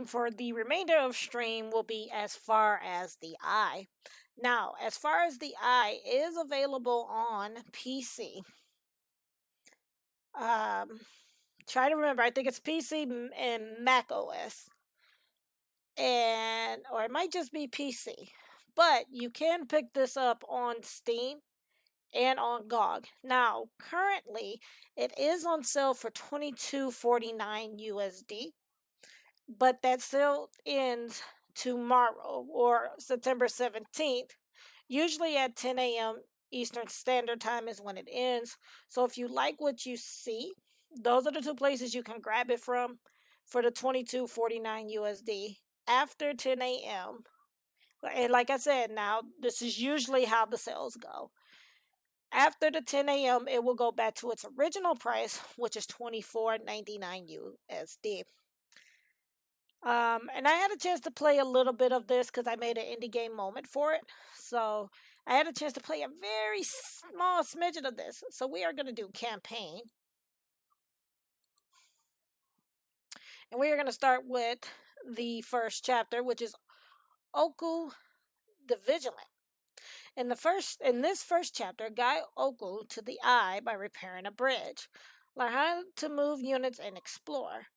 stream for the remainder of stream will be as far as the eye. Now, as far as the eye is available on PC. Try to remember, I think it's PC and Mac OS. Or it might just be PC. But you can pick this up on Steam and on GOG. Now, currently, it is on sale for $22.49 USD, but that sale ends tomorrow or September 17th. Usually at 10 a.m. Eastern Standard Time is when it ends. So if you like what you see, those are the two places you can grab it from for the $22.49 USD after 10 a.m. And like I said, now this is usually how the sales go. After the 10 a.m., it will go back to its original price, which is $24.99 USD. And I had a chance to play a little bit of this because I made an indie game moment for it. So I had a chance to play a very small smidgen of this. So we are going to do campaign. And we are going to start with the first chapter, which is Oku the Vigilant. In this first chapter, guide Oku to the eye by repairing a bridge. Learn how to move units and explore.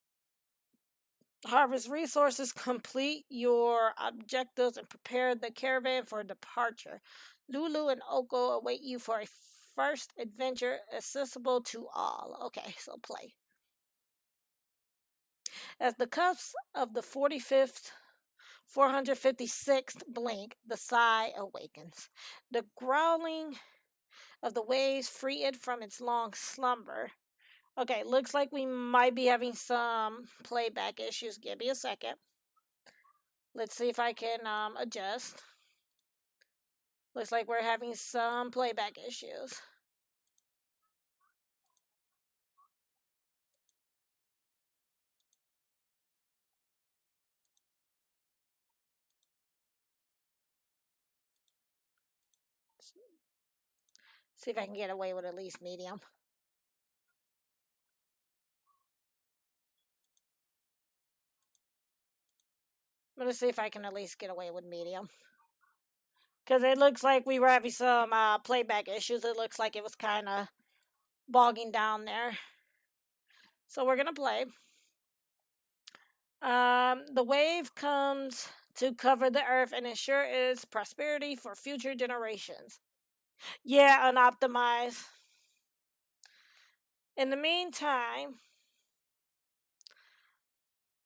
Harvest resources, complete your objectives, and prepare the caravan for departure. Lulu and Oku await you for a first adventure accessible to all. Okay, so play. As the cusp of the 45th 456th blink, the sigh awakens. The growling of the waves free it from its long slumber. Okay, looks like we might be having some playback issues. Give me a second. Let's see if I can adjust. Looks like we're having some playback issues. See if I can get away with at least medium. I'm gonna see if I can at least get away with medium. Because it looks like we were having some playback issues. It looks like it was kind of bogging down there. So we're gonna play. The wave comes to cover the earth and ensure its prosperity for future generations. Yeah, unoptimized. In the meantime,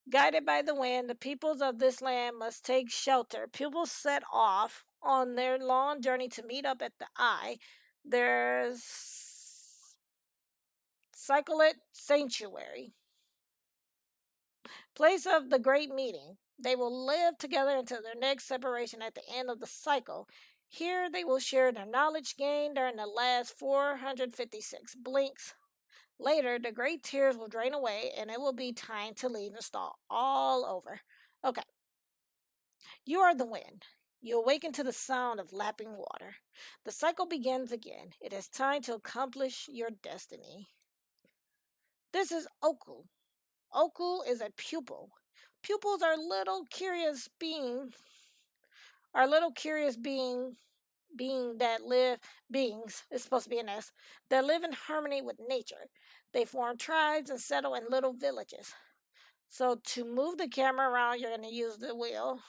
guided by the wind, the peoples of this land must take shelter. Pupils set off on their long journey to meet up at the eye. There's Cyclid Sanctuary, place of the great meeting. They will live together until their next separation at the end of the cycle. Here they will share their knowledge gained during the last 456 blinks. Later, the great tears will drain away and it will be time to leave and start all over. Okay. You are the wind. You awaken to the sound of lapping water. The cycle begins again. It is time to accomplish your destiny. This is Oku. Oku is a pupil. Pupils are little curious beings that live beings, it's supposed to be an S, that live in harmony with nature. They form tribes and settle in little villages. So to move the camera around, you're going to use the wheel.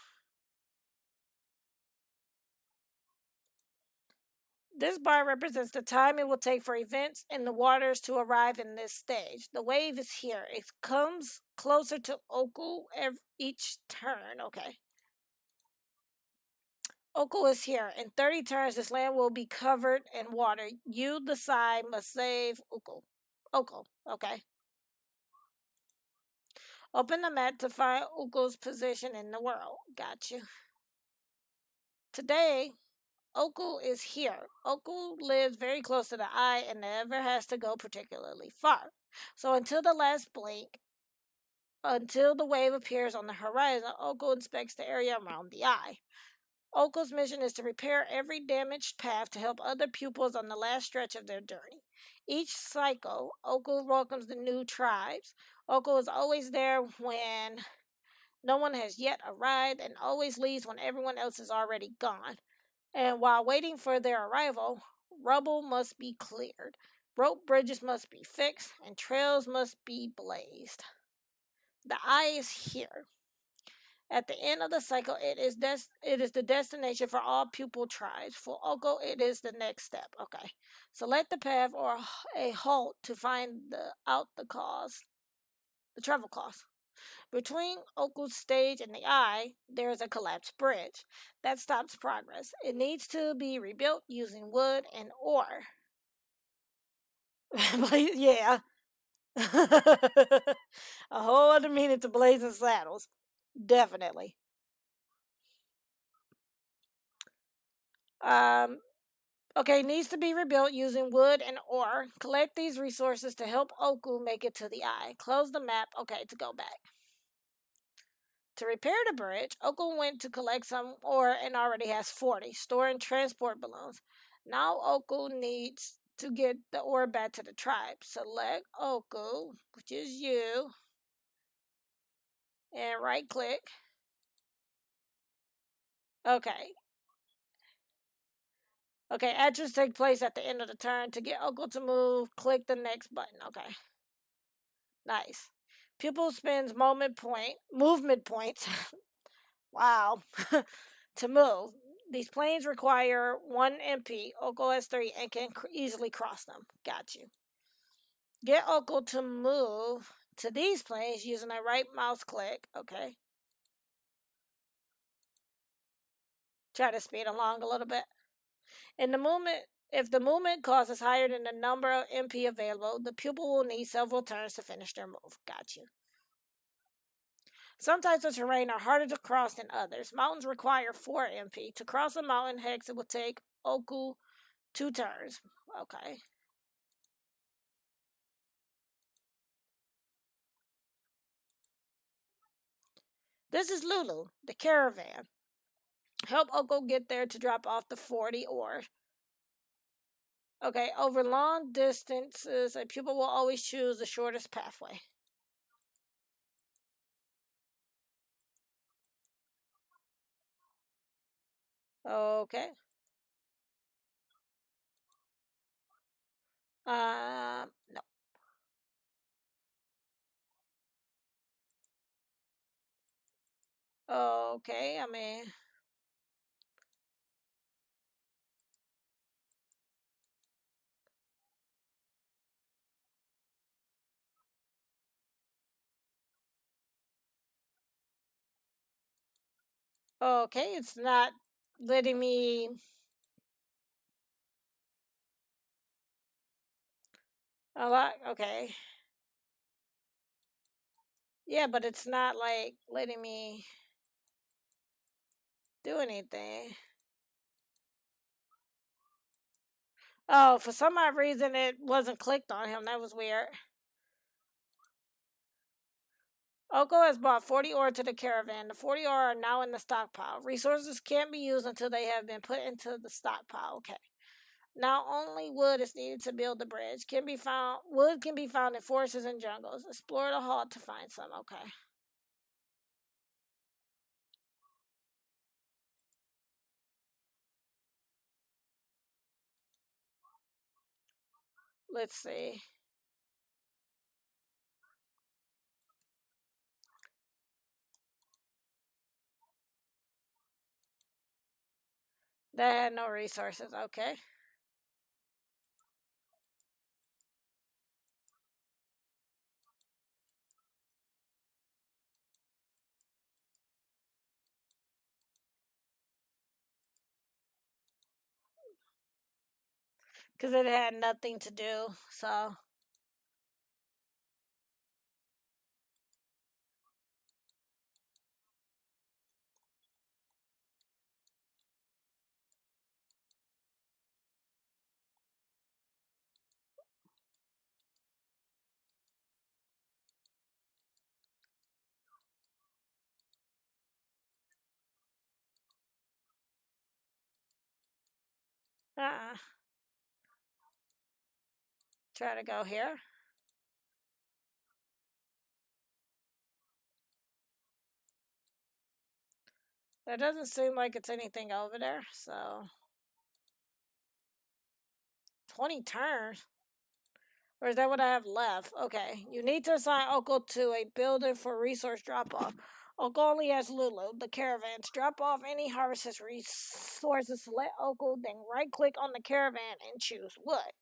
This bar represents the time it will take for events in the waters to arrive in this stage. The wave is here. It comes closer to Oku each turn. Okay. Oku is here. In 30 turns, this land will be covered in water. You, the side, must save Oku. Oku, okay. Open the map to find Oku's position in the world. Got you. Today, Oku is here. Oku lives very close to the eye and never has to go particularly far. So until the last blink, until the wave appears on the horizon, Oku inspects the area around the eye. Oku's mission is to repair every damaged path to help other pupils on the last stretch of their journey. Each cycle, Oku welcomes the new tribes. Oku is always there when No one has yet arrived and always leaves when everyone else is already gone. And while waiting for their arrival, rubble must be cleared, rope bridges must be fixed, and trails must be blazed. The eye is here. At the end of the cycle, it is the destination for all pupil tribes. For Oko, it is the next step. Okay. Select the path or a halt to find out the cause, the travel cost. Between Oku's stage and the eye, there is a collapsed bridge that stops progress. It needs to be rebuilt using wood and ore. Yeah. A whole other meaning to blazing saddles. Definitely. Um, okay, needs to be rebuilt using wood and ore. Collect these resources to help Oku make it to the eye. Close the map. Okay, to go back. To repair the bridge, Oku went to collect some ore and already has 40, storing transport balloons. Now Oku needs to get the ore back to the tribe. Select Oku, which is you, and right click. Okay. Okay, actions take place at the end of the turn. To get Oku to move, click the next button. Okay. Nice. Pupil spends movement points. Wow. To move. These planes require 1 MP. Oko has 3 and can easily cross them. Got you. Get Oko to move to these planes using a right mouse click. Okay. Try to speed along a little bit. In the movement, if the movement cost is higher than the number of MP available, the pupil will need several turns to finish their move. Got you. Some types of terrain are harder to cross than others. Mountains require 4 MP. To cross a mountain hex, it will take Oku 2 turns. Okay. This is Lulu, the caravan. Help Oko get there to drop off the 40 ore. Okay, over long distances, a pupil will always choose the shortest pathway. Okay. No. Okay, I mean, okay, it's not letting me. A lot. Okay. Yeah, but it's not like letting me do anything. Oh, for some odd reason it wasn't clicked on him. That was weird. Oko has brought 40 ore to the caravan. The 40 ore are now in the stockpile. Resources can't be used until they have been put into the stockpile. Okay. Now only wood is needed to build the bridge. Wood can be found in forests and jungles. Explore the hall to find some. Okay. Let's see. They had no resources. Okay. Because it had nothing to do. So, uh-uh. Try to go here. There doesn't seem like it's anything over there, so 20 turns. Or is that what I have left? Okay. You need to assign Oko to a building for resource drop off. Oko only has Lulu, the caravans. Drop off any harvested resources. Select Oko, then right click on the caravan and choose wood.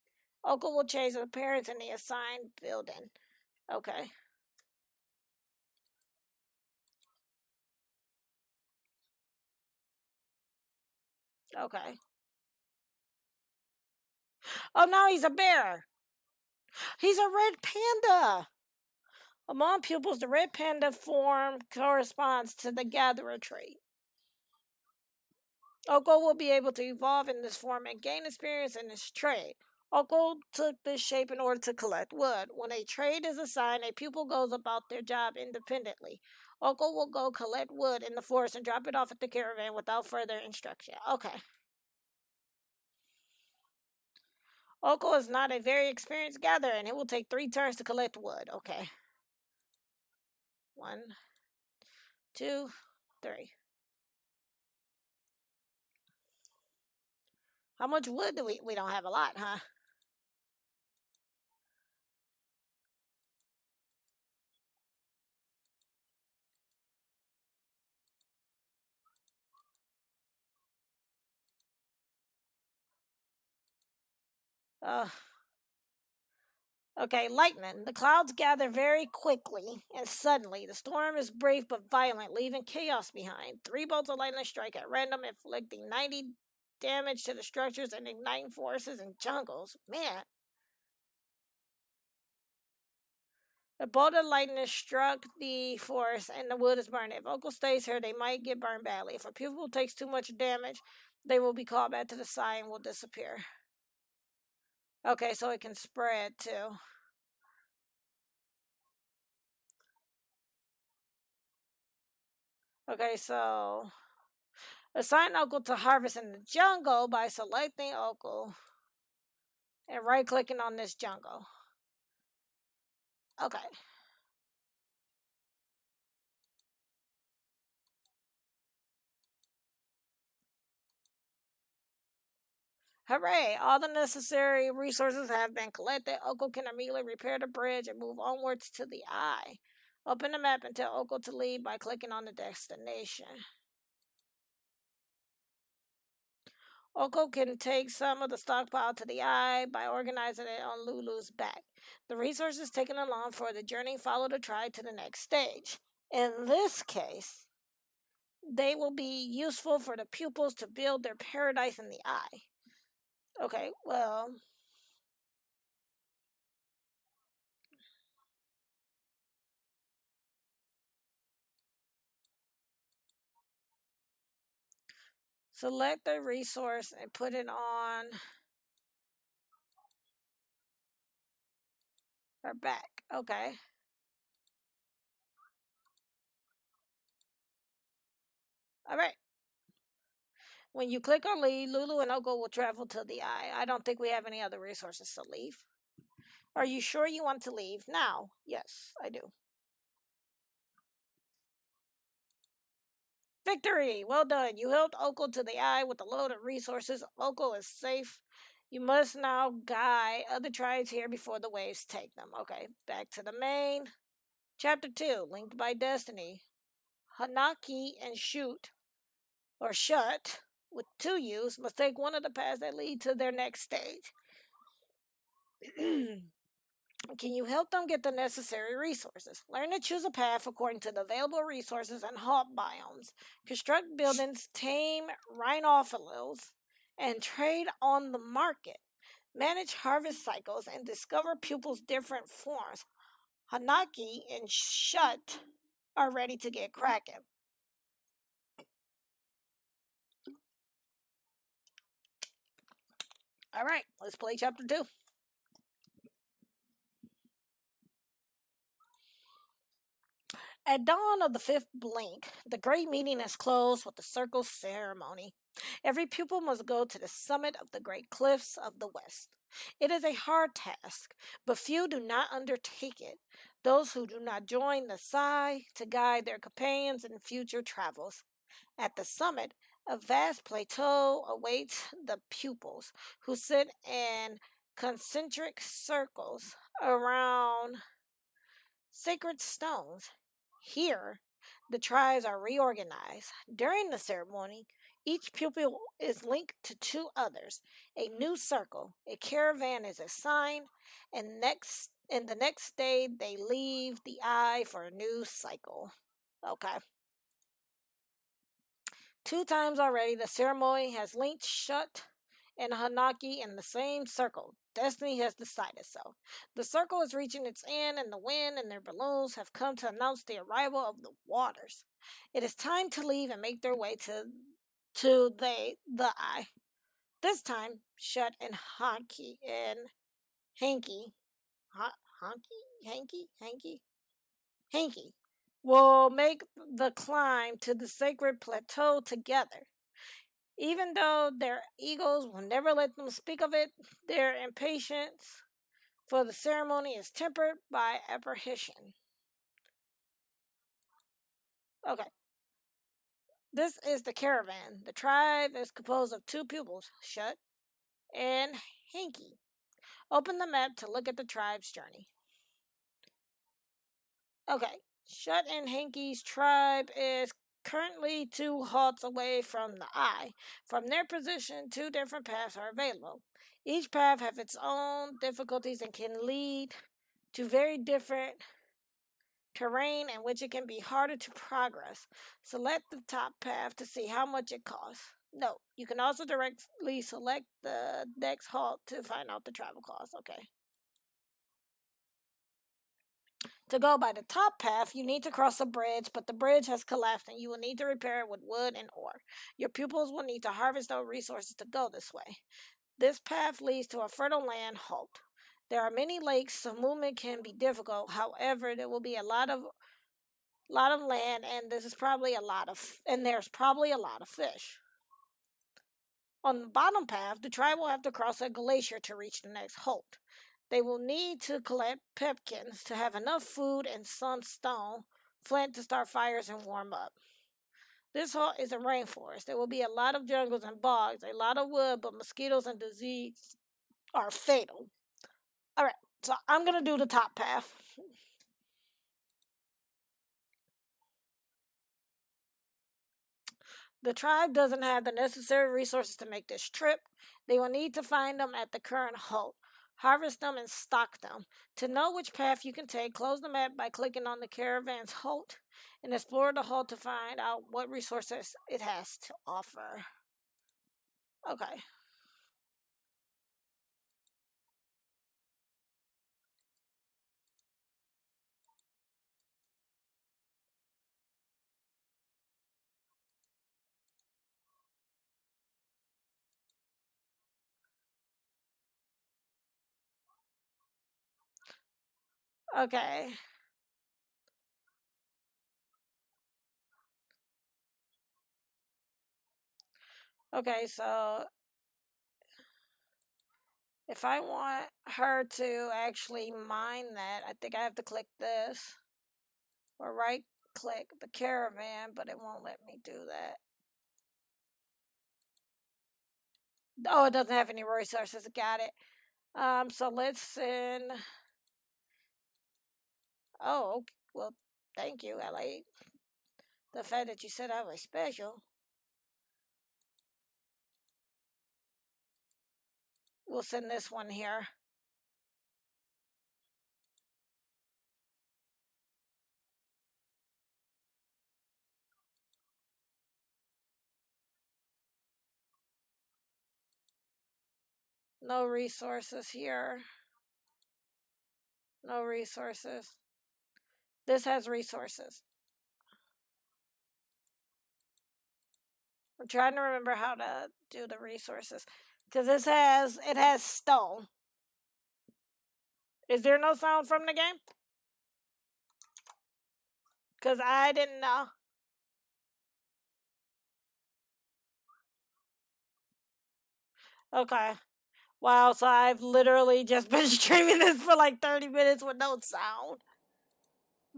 Oko will change the appearance in the assigned building. Okay. Okay. Oh, now he's a bear. He's a red panda. Among pupils, the red panda form corresponds to the gatherer trait. Oko will be able to evolve in this form and gain experience in this trade. Oko took this shape in order to collect wood. When a trade is assigned, a pupil goes about their job independently. Oko will go collect wood in the forest and drop it off at the caravan without further instruction. Okay. Oko is not a very experienced gatherer, and it will take 3 turns to collect wood. Okay. 1, 2, 3. How much wood do we don't have a lot, huh? Uh, okay, lightning. The clouds gather very quickly and suddenly. The storm is brief but violent, leaving chaos behind. 3 bolts of lightning strike at random, inflicting 90 damage to the structures and igniting forests and jungles. Man. The bolt of lightning struck the forest and the wood is burned. If Uncle stays here, they might get burned badly. If a pupil takes too much damage, they will be called back to the side and will disappear. Okay, so it can spread too. Okay, so assign Uncle to harvest in the jungle by selecting Uncle and right clicking on this jungle. Okay. Hooray! All the necessary resources have been collected. Uncle can immediately repair the bridge and move onwards to the eye. Open the map and tell Uncle to leave by clicking on the destination. Oko can take some of the stockpile to the eye by organizing it on Lulu's back. The resources taken along for the journey follow the tribe to the next stage. In this case, they will be useful for the pupils to build their paradise in the eye. Okay, well. Select the resource and put it on her back. Okay. All right. When you click on leave, Lulu and Oko will travel to the eye. I don't think we have any other resources to leave. Are you sure you want to leave now? Yes, I do. Victory! Well done. You helped Oko to the eye with a load of resources. Oko is safe. You must now guide other tribes here before the waves take them. Okay, back to the main. Chapter 2, Linked by Destiny. Hanaki and Shoot, or Shut, with 2 U's, must take one of the paths that lead to their next stage. Can you help them get the necessary resources? Learn to choose a path according to the available resources and halt biomes. Construct buildings, tame rhinophilus, and trade on the market. Manage harvest cycles and discover pupils' different forms. Hanaki and Shut are ready to get cracking. All right, let's play chapter 2. At dawn of the 5th blink, the great meeting is closed with the circle ceremony. Every pupil must go to the summit of the great cliffs of the west. It is a hard task, but few do not undertake it. Those who do not join the Sai to guide their companions in future travels. At the summit, a vast plateau awaits the pupils, who sit in concentric circles around sacred stones. Here, the tribes are reorganized. During the ceremony, each pupil is linked to two others. A new circle, a caravan is assigned, and the next day they leave the eye for a new cycle. Okay. Two times already, the ceremony has linked Shut and Hanaki in the same circle. Destiny has decided so. The circle is reaching its end, and the wind and their balloons have come to announce the arrival of the waters. It is time to leave and make their way to the eye. This time, Shut and Hanky, Hanky will make the climb to the sacred plateau together. Even though their egos will never let them speak of it, their impatience for the ceremony is tempered by apprehension. Okay, this is the caravan. The tribe is composed of two pupils, Shut and Hanky. Open the map to look at the tribe's journey. Okay, Shut and Hanky's tribe is currently two halts away from the eye. From their position, two different paths are available. Each path has its own difficulties and can lead to very different terrain in which it can be harder to progress. Select the top path to see how much it costs. No, you can also directly select the next halt to find out the travel cost. Okay. To go by the top path, you need to cross a bridge, but the bridge has collapsed and you will need to repair it with wood and ore. Your pupils will need to harvest those resources to go this way. This path leads to a fertile land halt. There are many lakes, so movement can be difficult. However, there will be a lot of land, and there's probably a lot of fish. On the bottom path, the tribe will have to cross a glacier to reach the next halt. They will need to collect pepkins to have enough food and some stone, flint to start fires and warm up. This halt is a rainforest. There will be a lot of jungles and bogs, a lot of wood, but mosquitoes and disease are fatal. Alright, so I'm gonna do the top path. The tribe doesn't have the necessary resources to make this trip. They will need to find them at the current halt, harvest them, and stock them. To know which path you can take, close the map by clicking on the caravan's halt and explore the halt to find out what resources it has to offer. Okay. Okay. Okay, so if I want her to actually mine that, I think I have to click this or right click the caravan, but it won't let me do that. Oh, it doesn't have any resources. Got it. So let's send. Oh, okay. Well, thank you. I like the fact that you said I was special. We'll send this one here. No resources here. No resources. This has resources. I'm trying to remember how to do the resources because it has stone. Is there no sound from the game? Because I didn't know. Okay. Wow, so I've literally just been streaming this for like 30 minutes with no sound.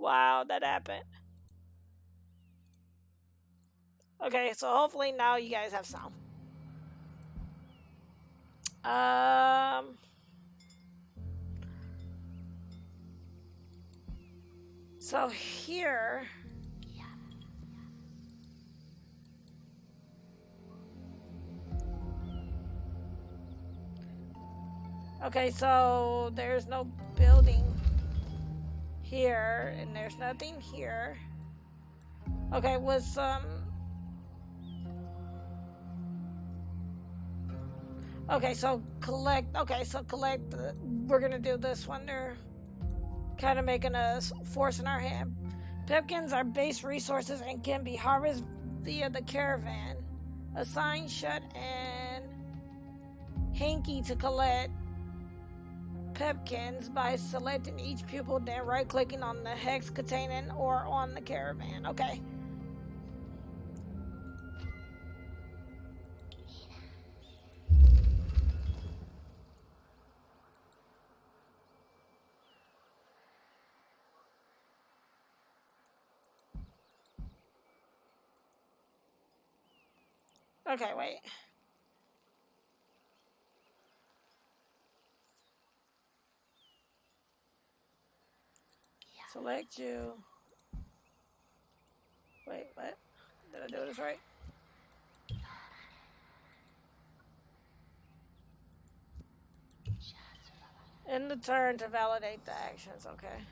Wow, that happened. Okay, so hopefully now you guys have sound. Um, so here, okay, so there's no building here, and there's nothing here. Okay, with some. Okay, so collect. Okay, so collect. We're gonna do this one. They're kind of making us force in our hand. Pipkins are base resources and can be harvested via the caravan. Assign Shut and Hanky to collect pipkins by selecting each pupil, then right-clicking on the hex containing or on the caravan. Okay. Okay, wait. Select you. Wait, what? Did I do this right? End the turn to validate the actions. Okay.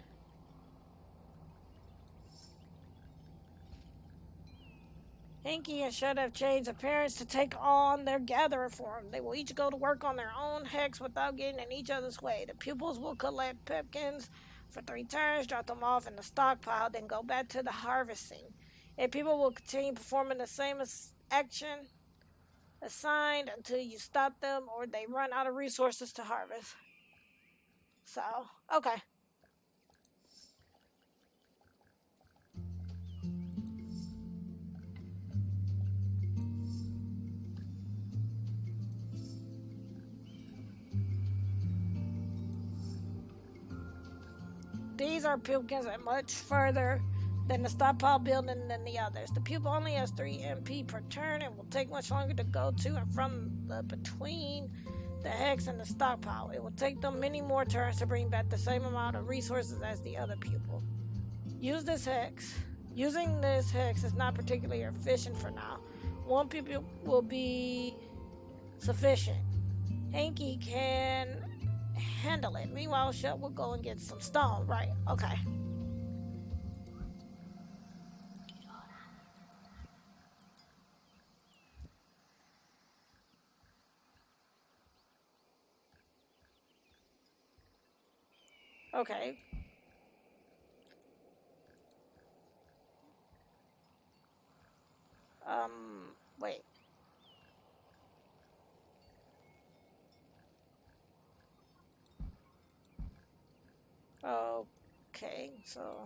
Hinky and Shut have changed appearance to take on their gatherer form. They will each go to work on their own hex without getting in each other's way. The pupils will collect pipkins for 3 turns, drop them off in the stockpile, then go back to the harvesting. And people will continue performing the same action assigned until you stop them or they run out of resources to harvest. So, okay. These are pupils at much further than the stockpile building than the others. The pupil only has 3 MP per turn and will take much longer to go to and from between the hex and the stockpile. It will take them many more turns to bring back the same amount of resources as the other pupil. Use this hex. Using this hex is not particularly efficient for now. 1 pupil will be sufficient. Hanky can handle it. Meanwhile, Shut will go and get some stone. Right, okay. Okay. Wait. Okay, so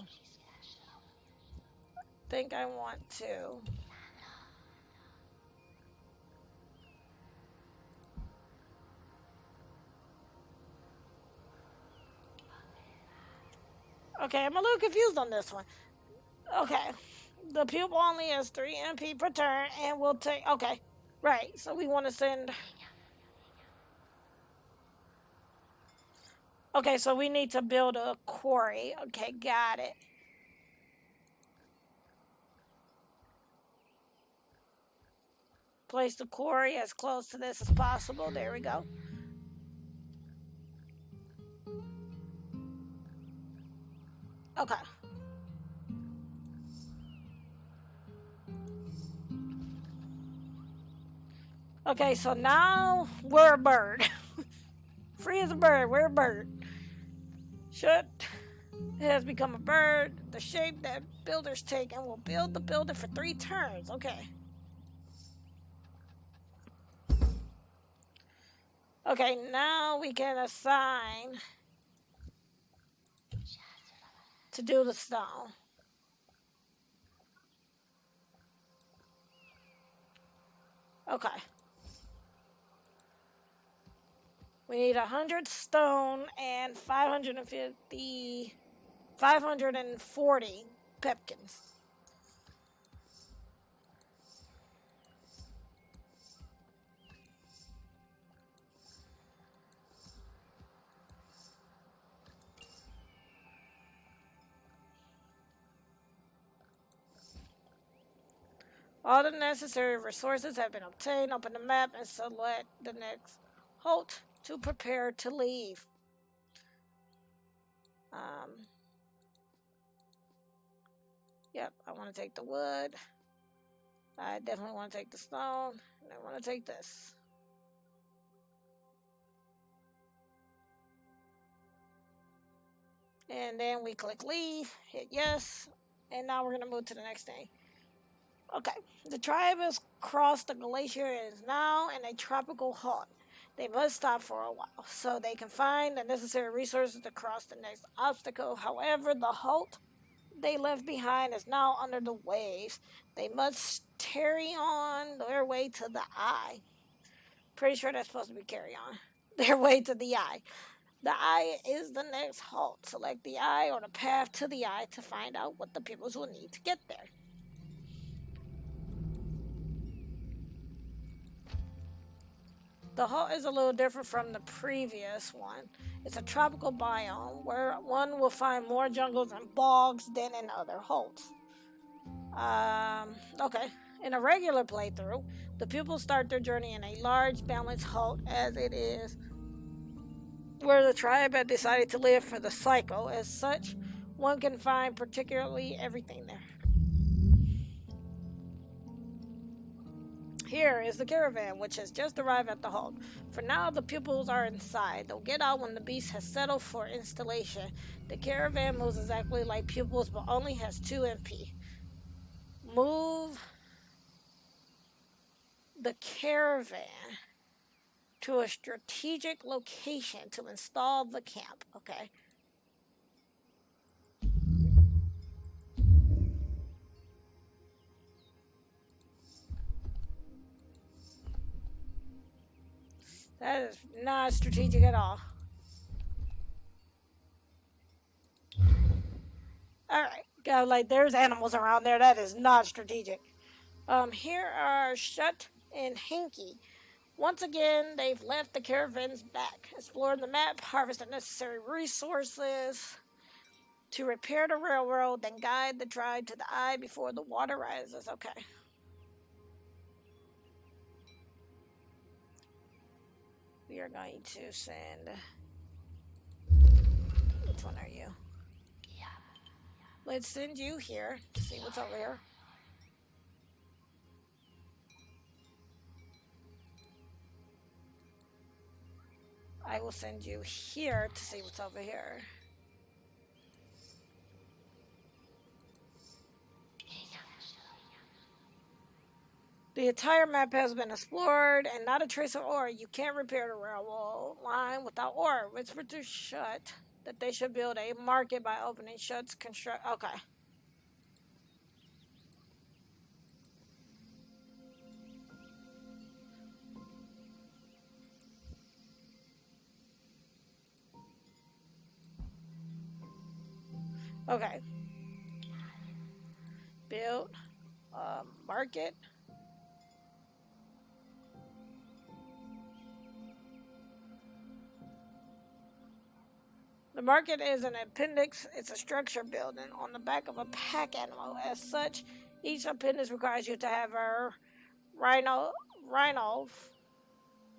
I think I want to. Okay, I'm a little confused on this one. Okay, the pupil only has 3 MP per turn and will take. Okay, right, so we want to send. Okay, so we need to build a quarry. Okay, got it. Place the quarry as close to this as possible. There we go. Okay. Okay, so now we're a bird. Free as a bird, we're a bird. Shut. It has become a bird. The shape that builders take and will build the building for 3 turns. Okay. Okay, now we can assign to do the stone. Okay. We need 100 stone and 540 pipkins. All the necessary resources have been obtained. Open the map and select the next halt to prepare to leave. Yep, I want to take the wood. I definitely want to take the stone. And I want to take this. And then we click leave, hit yes, and now we're going to move to the next thing. Okay, the tribe has crossed the glacier and is now in a tropical halt. They must stop for a while so they can find the necessary resources to cross the next obstacle. However, the halt they left behind is now under the waves. They must carry on their way to the eye. Pretty sure that's supposed to be carry on. Their way to the eye. The eye is the next halt. Select the eye or the path to the eye to find out what the pupils will need to get there. The halt is a little different from the previous one. It's a tropical biome where one will find more jungles and bogs than in other halts. Okay. In a regular playthrough, the pupils start their journey in a large, balanced halt as it is where the tribe had decided to live for the cycle. As such, one can find particularly everything there. Here is the caravan, which has just arrived at the halt. For now, the pupils are inside. They'll get out when the beast has settled for installation. The caravan moves exactly like pupils, but only has 2 MP. Move the caravan to a strategic location to install the camp. Okay. That is not strategic at all. Alright. Go, like, there's animals around there. That is not strategic. Here are Shut and Hinky. Once again, they've left the caravans back. Explore the map, harvest the necessary resources to repair the railroad, then guide the tribe to the eye before the water rises. Okay. We are going to send... Which one are you? Let's send you here to see what's over here. I will send you here to see what's over here. The entire map has been explored and not a trace of ore. You can't repair the railroad line without ore. Whisper to Shut that they should build a market by opening Shut's construct. Okay. Okay. Build a market. The market is an appendix. It's a structure building on the back of a pack animal. As such, each appendix requires you to have a rhino,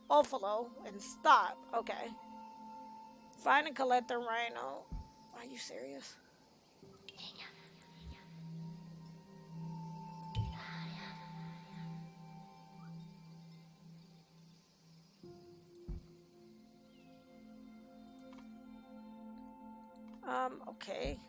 buffalo, and stop. Okay. Find and collect the rhino. Are you serious? Okay.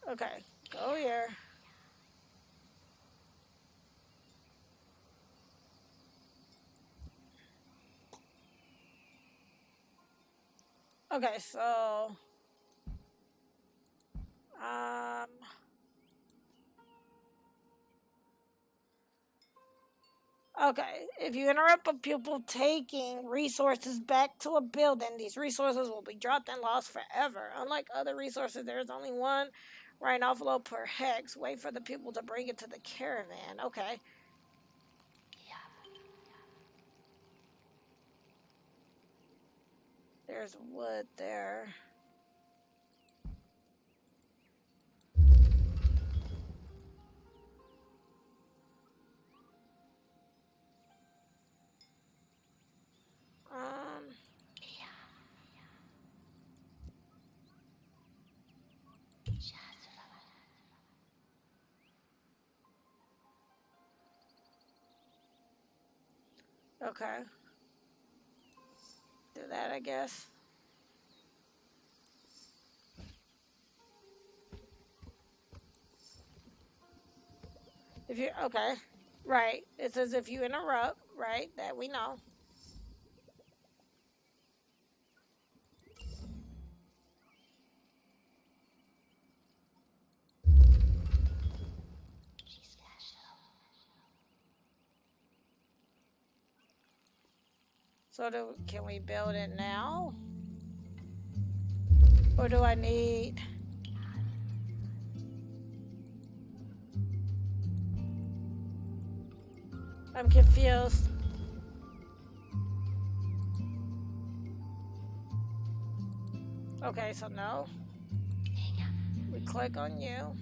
Okay, go here. Okay, so okay, if you interrupt a pupil taking resources back to a building, these resources will be dropped and lost forever. Unlike other resources, there is only one Right, an envelope per hex. Wait for the people to bring it to the caravan. Okay. There's wood there. Okay. Do that, I guess. If you okay. Right. It says if you interrupt, right? That we know. So can we build it now? Or do I need... I'm confused. Okay, so no. We click on you.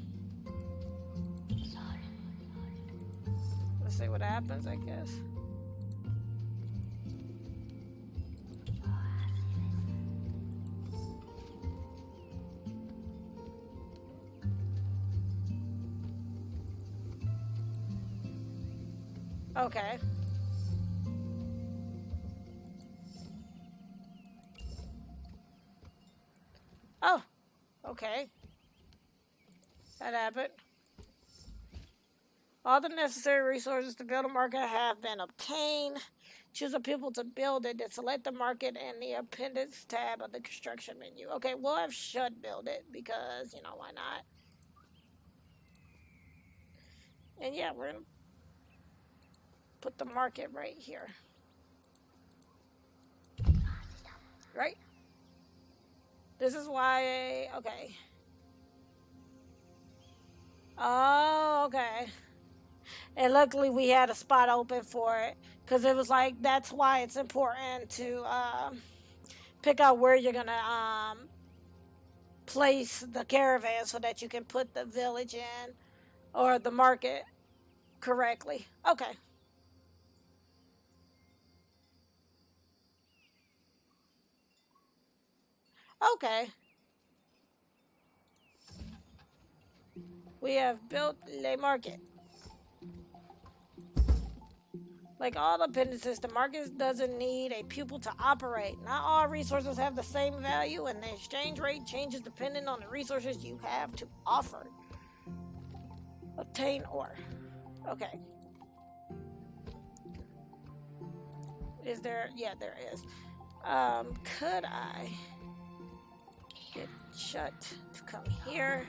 Let's see what happens, I guess. Okay. Oh, okay. That happened. All the necessary resources to build a market have been obtained. Choose a people to build it, then select the market in the appendix tab of the construction menu. Okay, we'll have should build it because, you know, why not? And yeah, we're gonna put the market right here. Right? This is why, okay. Oh, okay. And luckily we had a spot open for it because it was like, that's why it's important to pick out where you're gonna place the caravan so that you can put the village in or the market correctly. Okay. Okay. We have built Le Market. Like all appendices, the market doesn't need a pupil to operate. Not all resources have the same value, and the exchange rate changes depending on the resources you have to offer. Obtain ore. Okay. Is there? Yeah, there is. Could I get shut to come here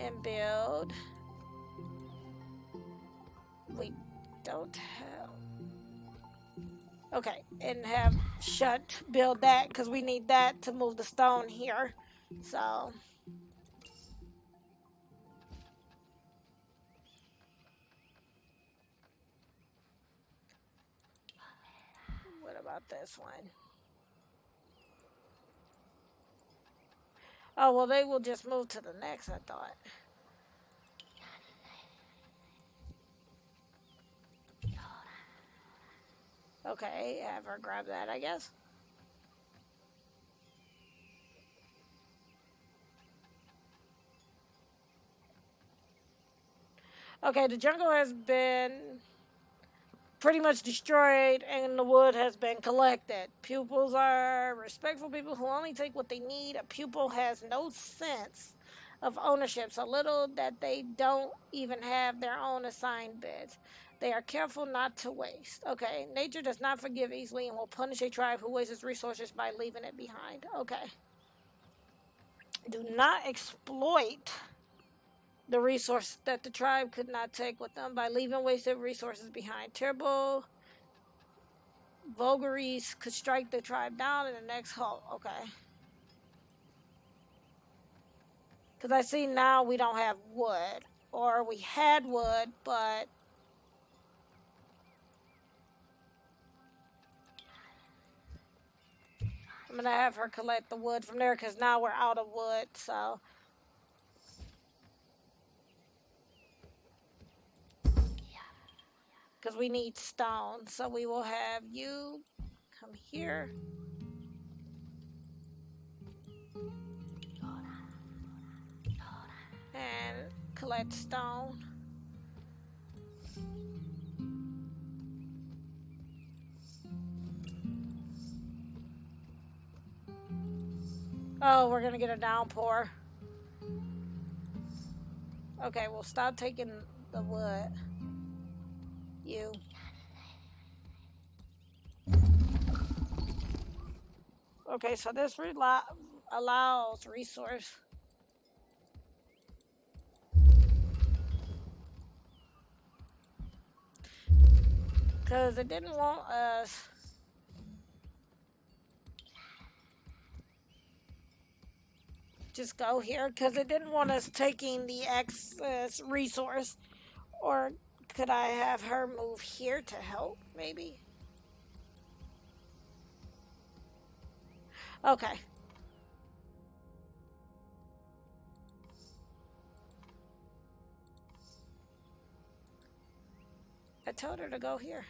and build? We don't have. Okay, and have shut build that because we need that to move the stone here. So what about this one? Oh, well, they will just move to the next, I thought. Okay, have her grab that, I guess. Okay, the jungle has been pretty much destroyed and the wood has been collected. Pupils are respectful people who only take what they need. A pupil has no sense of ownership, so little that they don't even have their own assigned beds. They are careful not to waste. Okay, nature does not forgive easily and will punish a tribe who wastes its resources by leaving it behind. Okay. Do not exploit the resource that the tribe could not take with them by leaving wasted resources behind. Terrible vagaries could strike the tribe down in the next halt. Okay. Because I see now we don't have wood. Or we had wood, but... I'm going to have her collect the wood from there because now we're out of wood, so... Because we need stone, so we will have you come here. And collect stone. Oh, we're gonna get a downpour. Okay, we'll stop taking the wood. You. Okay, so this allows resource. Because it didn't want us. Just go here because it didn't want us taking the excess resource. Or could I have her move here to help, maybe? Okay. I told her to go here.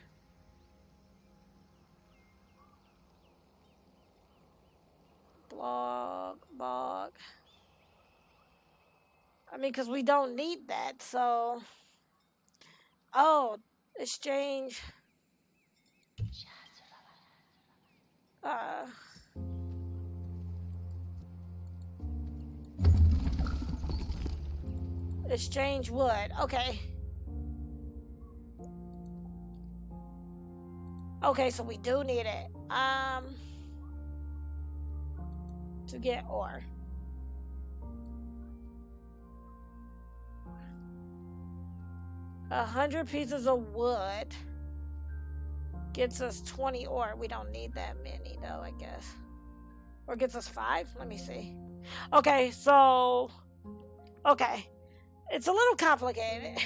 Bog. I mean, because we don't need that, so... Oh, exchange. Exchange wood. Okay. Okay, so we do need it. To get ore. A 100 pieces of wood gets us 20 ore. We don't need that many though, I guess. Or gets us 5? Let me see. Okay, so... Okay. It's a little complicated.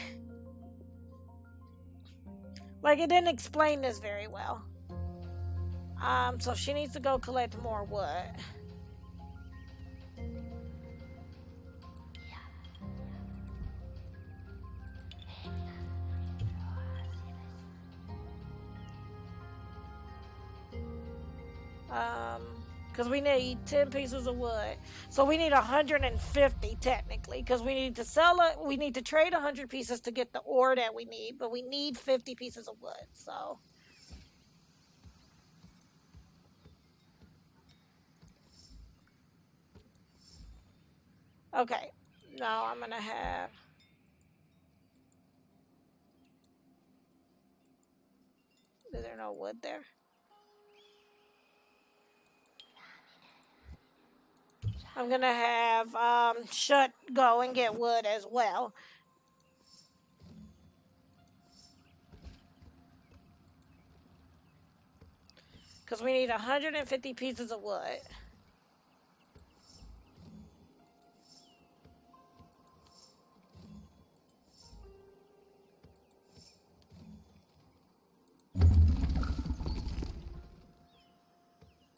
Like, it didn't explain this very well. So she needs to go collect more wood. Because we need 10 pieces of wood. So we need 150 technically, because we need to sell it. We need to trade 100 pieces to get the ore that we need, but we need 50 pieces of wood. So okay, now I'm gonna have... Is there no wood there? I'm gonna have Shut go and get wood as well. Because we need 150 pieces of wood.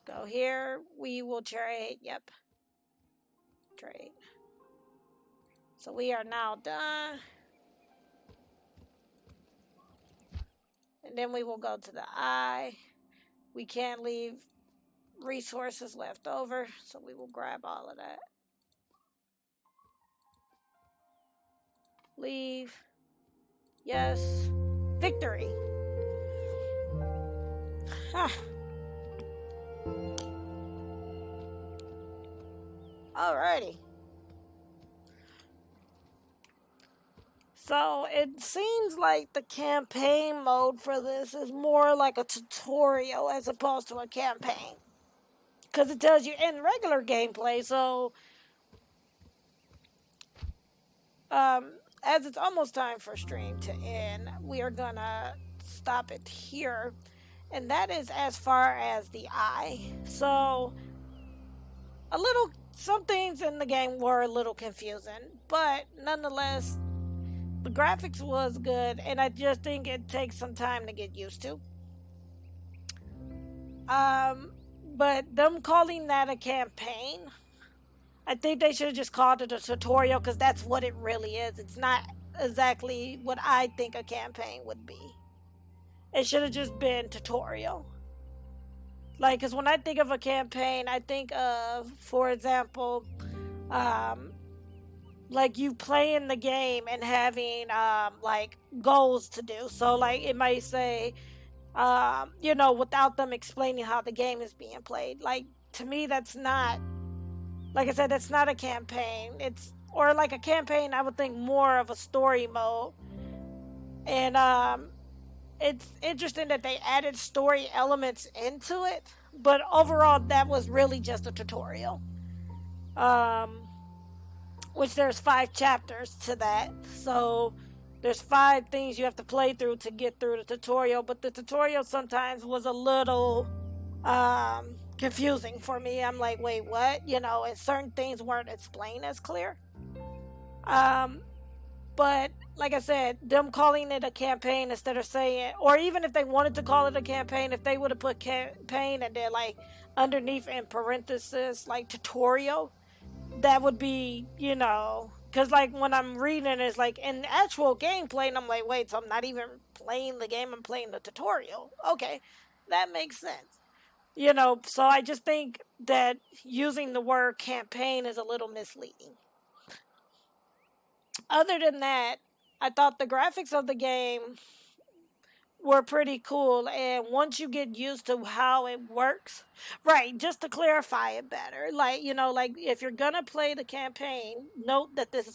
Go here. We will trade. Yep. Trade. So we are now done. And then we will go to the eye. We can't leave resources left over, so we will grab all of that. Leave. Yes. Victory. Huh. Alrighty. So it seems like the campaign mode for this is more like a tutorial as opposed to a campaign. Because it tells you in regular gameplay, so as it's almost time for stream to end, we are gonna stop it here. And that is as far as the eye. So a little some things in the game were a little confusing, but nonetheless, the graphics was good, and I just think it takes some time to get used to. Um, but them calling that a campaign, I think they should have just called it a tutorial because that's what it really is. It's not exactly what I think a campaign would be. It should have just been tutorial. Like, because when I think of a campaign, I think of, for example, um, like you playing the game and having like goals to do. So like it might say, without them explaining how the game is being played. Like to me, that's not, like I said, that's not a campaign. It's, or like a campaign, I would think more of a story mode. And it's interesting that they added story elements into it, but overall, that was really just a tutorial. Um, which there's 5 chapters to that, so there's 5 things you have to play through to get through the tutorial. But the tutorial sometimes was a little confusing for me. I'm like, wait, what? And certain things weren't explained as clear. Um, but like I said, them calling it a campaign instead of saying, or even if they wanted to call it a campaign, if they would have put campaign and then like underneath in parenthesis like tutorial, that would be, because like when I'm reading it, it's like in actual gameplay, and I'm like, wait, so I'm not even playing the game, I'm playing the tutorial. Okay, that makes sense. So I just think that using the word campaign is a little misleading. Other than that, I thought the graphics of the game were pretty cool, and once you get used to how it works, right, just to clarify it better, like, like if you're gonna play the campaign, note that this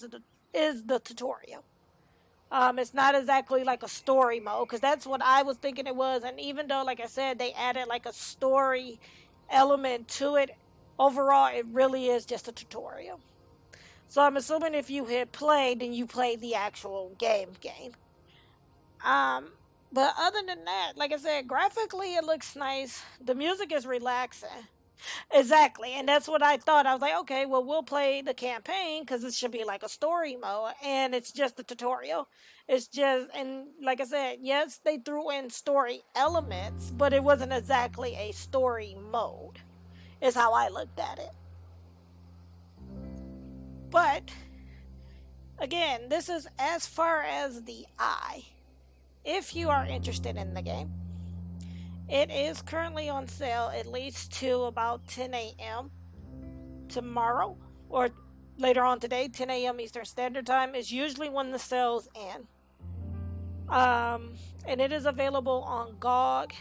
is the tutorial. It's not exactly like a story mode, because that's what I was thinking it was. And even though, like I said, they added like a story element to it, overall it really is just a tutorial. So I'm assuming if you hit play, then you play the actual game. Um, but other than that, like I said, graphically it looks nice. The music is relaxing. Exactly, and that's what I thought. I was like, okay, well, we'll play the campaign because it should be like a story mode, and it's just a tutorial. It's just, and like I said, yes, they threw in story elements, but it wasn't exactly a story mode, is how I looked at it. But again, this is as far as the eye. If you are interested in the game, it is currently on sale at least to about 10 a.m. tomorrow, or later on today, 10 a.m. Eastern Standard Time is usually when the sales end. And it is available on GOG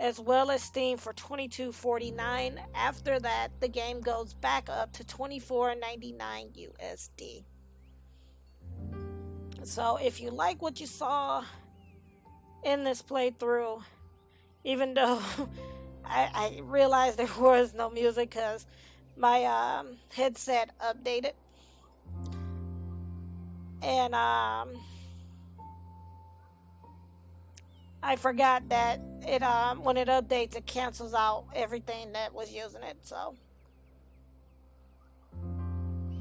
as well as Steam for $22.49. After that, the game goes back up to $24.99 USD. So if you like what you saw in this playthrough, even though I realized there was no music because my headset updated, and I forgot that it when it updates, it cancels out everything that was using it. So,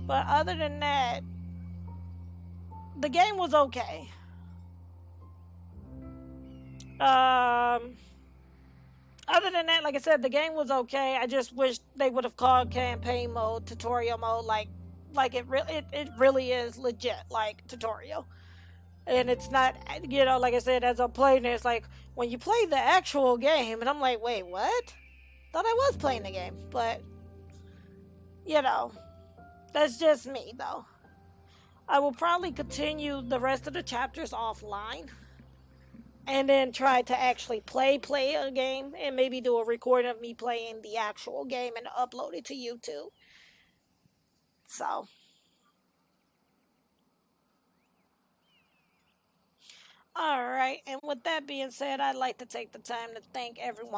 but other than that, the game was okay. Um, Other than that, like I said, the game was okay. I just wish they would have called campaign mode tutorial mode, like it really is legit like tutorial. And it's not, like I said, as I'm playing it, it's like when you play the actual game, and I'm like, wait, what? Thought I was playing the game, but you know, that's just me though. I will probably continue the rest of the chapters offline, and then try to actually play a game, and maybe do a recording of me playing the actual game and upload it to YouTube. So, all right. And with that being said, I'd like to take the time to thank everyone